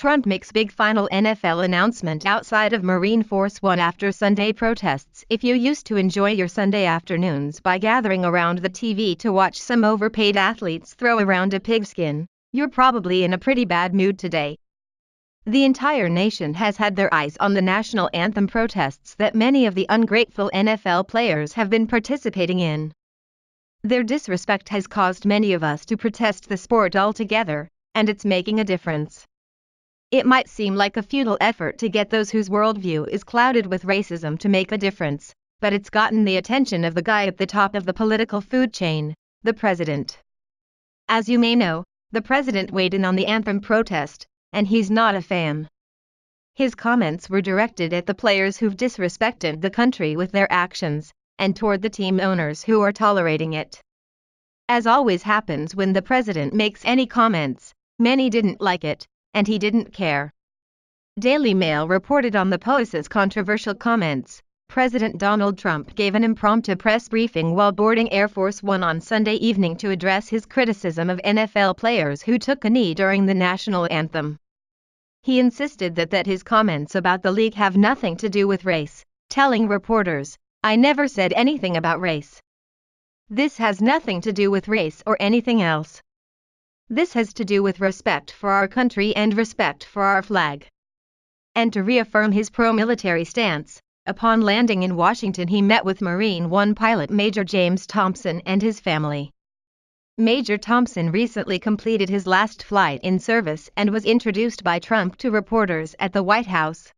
Trump makes big final NFL announcement outside of Marine Force One after Sunday protests. If you used to enjoy your Sunday afternoons by gathering around the TV to watch some overpaid athletes throw around a pigskin, you're probably in a pretty bad mood today. The entire nation has had their eyes on the National Anthem protests that many of the ungrateful NFL players have been participating in. Their disrespect has caused many of us to protest the sport altogether, and it's making a difference. It might seem like a futile effort to get those whose worldview is clouded with racism to make a difference, but it's gotten the attention of the guy at the top of the political food chain, the president. As you may know, the president weighed in on the anthem protest, and he's not a fan. His comments were directed at the players who've disrespected the country with their actions, and toward the team owners who are tolerating it. As always happens when the president makes any comments, many didn't like it, and he didn't care. Daily Mail reported on the Post's controversial comments. President Donald Trump gave an impromptu press briefing while boarding Air Force One on Sunday evening to address his criticism of NFL players who took a knee during the national anthem. He insisted that his comments about the league have nothing to do with race, telling reporters, "I never said anything about race. This has nothing to do with race or anything else. This has to do with respect for our country and respect for our flag." And to reaffirm his pro-military stance, upon landing in Washington he met with Marine One pilot Major James Thompson and his family. Major Thompson recently completed his last flight in service and was introduced by Trump to reporters at the White House.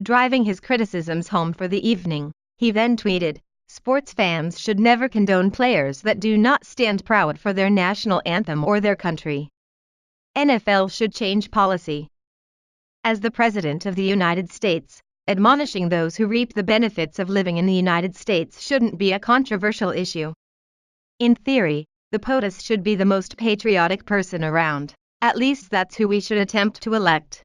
Driving his criticisms home for the evening, he then tweeted, "Sports fans should never condone players that do not stand proud for their national anthem or their country. NFL should change policy." As the President of the United States, admonishing those who reap the benefits of living in the United States shouldn't be a controversial issue. In theory, the POTUS should be the most patriotic person around. At least that's who we should attempt to elect.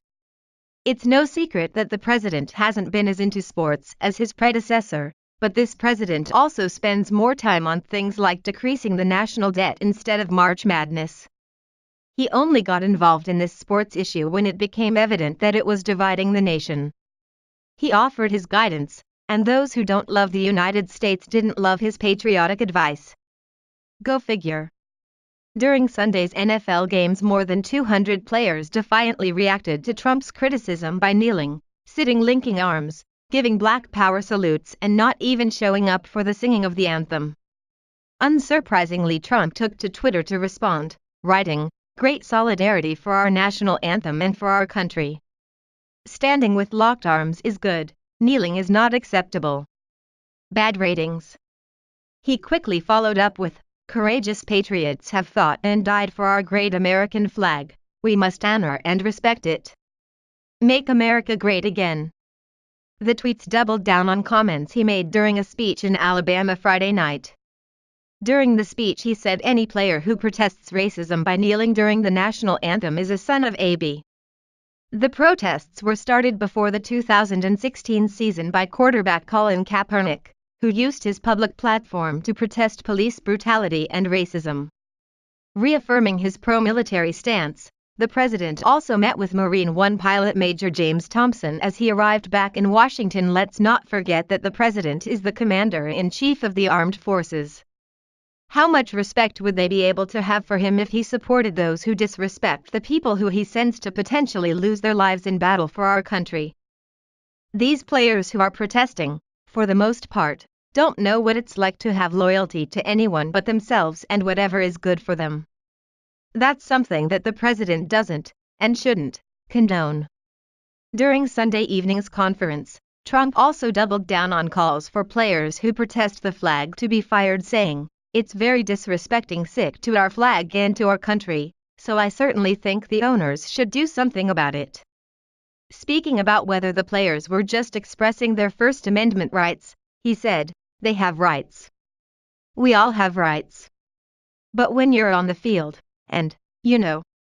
It's no secret that the president hasn't been as into sports as his predecessor, but this president also spends more time on things like decreasing the national debt instead of March Madness. He only got involved in this sports issue when it became evident that it was dividing the nation. He offered his guidance, and those who don't love the United States didn't love his patriotic advice. Go figure. During Sunday's NFL games, more than 200 players defiantly reacted to Trump's criticism by kneeling, sitting, linking arms, giving Black Power salutes, and not even showing up for the singing of the anthem. Unsurprisingly, Trump took to Twitter to respond, writing, "Great solidarity for our national anthem and for our country. Standing with locked arms is good, kneeling is not acceptable. Bad ratings." He quickly followed up with, "Courageous patriots have fought and died for our great American flag. We must honor and respect it. Make America great again." The tweets doubled down on comments he made during a speech in Alabama Friday night. During the speech he said any player who protests racism by kneeling during the national anthem is a son of a b. The protests were started before the 2016 season by quarterback Colin Kaepernick, who used his public platform to protest police brutality and racism. Reaffirming his pro-military stance, the president also met with Marine One pilot Major James Thompson as he arrived back in Washington. Let's not forget that the president is the commander-in-chief of the armed forces. How much respect would they be able to have for him if he supported those who disrespect the people who he sends to potentially lose their lives in battle for our country? These players who are protesting, for the most part, don't know what it's like to have loyalty to anyone but themselves and whatever is good for them. That's something that the president doesn't, and shouldn't, condone. During Sunday evening's conference, Trump also doubled down on calls for players who protest the flag to be fired, saying, "It's very disrespecting, sick to our flag and to our country, so I certainly think the owners should do something about it." Speaking about whether the players were just expressing their First Amendment rights, he said, "They have rights. We all have rights. But when you're on the field, and,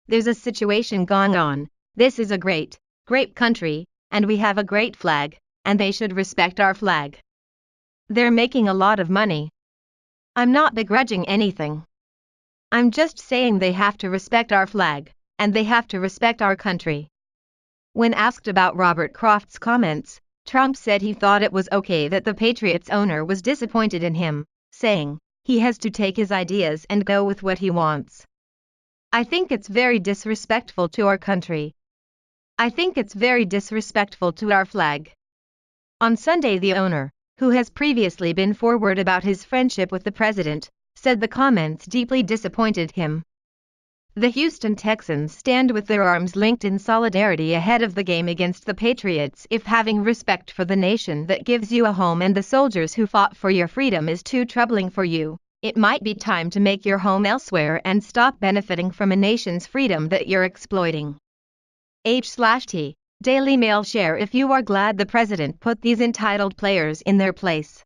there's a situation going on, this is a great country, and we have a great flag, and they should respect our flag. They're making a lot of money. I'm not begrudging anything. I'm just saying they have to respect our flag, and they have to respect our country." When asked about Robert Kraft's comments, Trump said he thought it was okay that the Patriots owner was disappointed in him, saying, "He has to take his ideas and go with what he wants. I think it's very disrespectful to our country. I think it's very disrespectful to our flag." On Sunday, the owner, who has previously been forward about his friendship with the president, said the comments deeply disappointed him. The Houston Texans stand with their arms linked in solidarity ahead of the game against the Patriots. If having respect for the nation that gives you a home and the soldiers who fought for your freedom is too troubling for you, it might be time to make your home elsewhere and stop benefiting from a nation's freedom that you're exploiting. H/T. Daily Mail. Share if you are glad the president put these entitled players in their place.